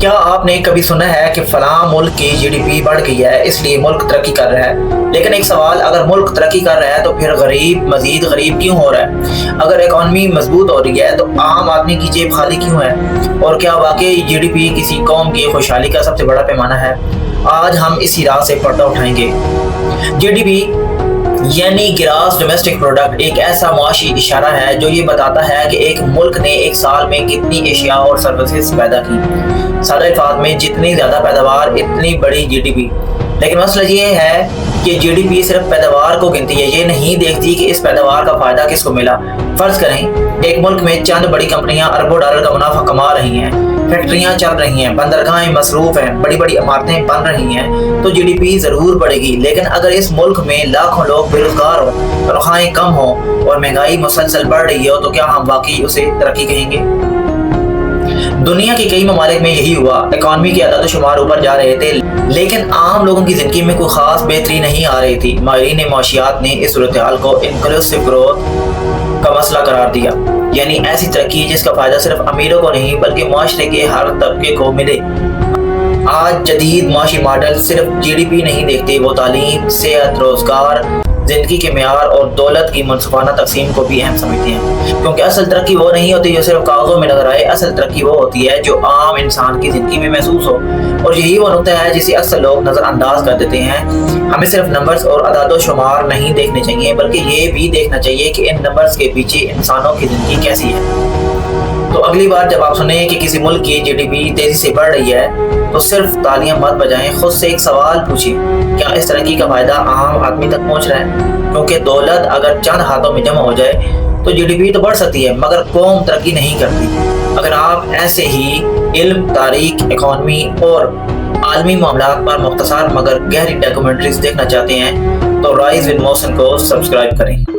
کیا آپ نے کبھی سنا ہے کہ فلاں ملک کی جی ڈی پی بڑھ گئی ہے اس لیے ملک ترقی کر رہا ہے؟ لیکن ایک سوال، اگر ملک ترقی کر رہا ہے تو پھر غریب مزید غریب کیوں ہو رہا ہے؟ اگر اکانومی مضبوط ہو رہی ہے تو عام آدمی کی جیب خالی کیوں ہے؟ اور کیا واقعی جی ڈی پی کسی قوم کی خوشحالی کا سب سے بڑا پیمانہ ہے؟ آج ہم اسی راہ سے پردہ اٹھائیں گے۔ جی ڈی پی یعنی گراس ڈومیسٹک پروڈکٹ ایک ایسا معاشی اشارہ ہے جو یہ بتاتا ہے کہ ایک ملک نے ایک سال میں کتنی اشیاء اور سروسز پیدا کی۔ سادہ الفاظ میں جتنی زیادہ پیداوار اتنی بڑی جی ڈی پی۔ لیکن مسئلہ یہ ہے کہ جی ڈی پی صرف پیداوار کو گنتی ہے، یہ نہیں دیکھتی کہ اس پیداوار کا فائدہ کس کو ملا۔ فرض کریں ایک ملک میں چند بڑی کمپنیاں اربوں ڈالر کا منافع کما رہی ہیں، فیکٹریاں چل رہی ہیں، بندرگاہیں مصروف ہیں، بڑی بڑی عمارتیں بن رہی ہیں، تو جی ڈی پی ضرور بڑھے گی۔ لیکن اگر اس ملک میں لاکھوں لوگ بے روزگار ہوں، تنخواہیں کم ہوں اور مہنگائی مسلسل بڑھ رہی ہو تو کیا ہم واقعی اسے ترقی کہیں گے؟ دنیا کے کئی ممالک میں یہی ہوا، اکانومی کے اعداد و شمار اوپر جا رہے تھے لیکن عام لوگوں کی زندگی میں کوئی خاص بہتری نہیں آ رہی تھی۔ ماہرین معاشیات نے اس صورتحال کو انکلوسیو گروتھ کا مسئلہ قرار دیا، یعنی ایسی ترقی جس کا فائدہ صرف امیروں کو نہیں بلکہ معاشرے کے ہر طبقے کو ملے۔ آج جدید معاشی ماڈل صرف جی ڈی پی نہیں دیکھتے، وہ تعلیم، صحت، روزگار، زندگی کے معیار اور دولت کی منصفانہ تقسیم کو بھی اہم سمجھتے ہیں، کیونکہ اصل ترقی وہ نہیں ہوتی جو صرف کاغذوں میں نظر آئے، اصل ترقی وہ ہوتی ہے جو عام انسان کی زندگی میں محسوس ہو۔ اور یہی وہ نقطہ ہے جسے اکثر لوگ نظر انداز کر دیتے ہیں۔ ہمیں صرف نمبرز اور اعداد و شمار نہیں دیکھنے چاہیے بلکہ یہ بھی دیکھنا چاہیے کہ ان نمبرز کے پیچھے انسانوں کی زندگی کیسی ہے۔ تو اگلی بار جب آپ سنیں کہ کسی ملک کی جی ڈی پی تیزی سے بڑھ رہی ہے تو صرف تالیاں مت بجائیں، خود سے ایک سوال پوچھیں، کیا اس ترقی کا فائدہ عام آدمی تک پہنچ رہا ہے؟ کیونکہ دولت اگر چند ہاتھوں میں جمع ہو جائے تو جی ڈی پی تو بڑھ سکتی ہے مگر قوم ترقی نہیں کرتی۔ اگر آپ ایسے ہی علم، تاریخ، اکانومی اور عالمی معاملات پر مختصر مگر گہری ڈاکیومنٹریز دیکھنا چاہتے ہیں تو رائز ود محسن کو سبسکرائب کریں۔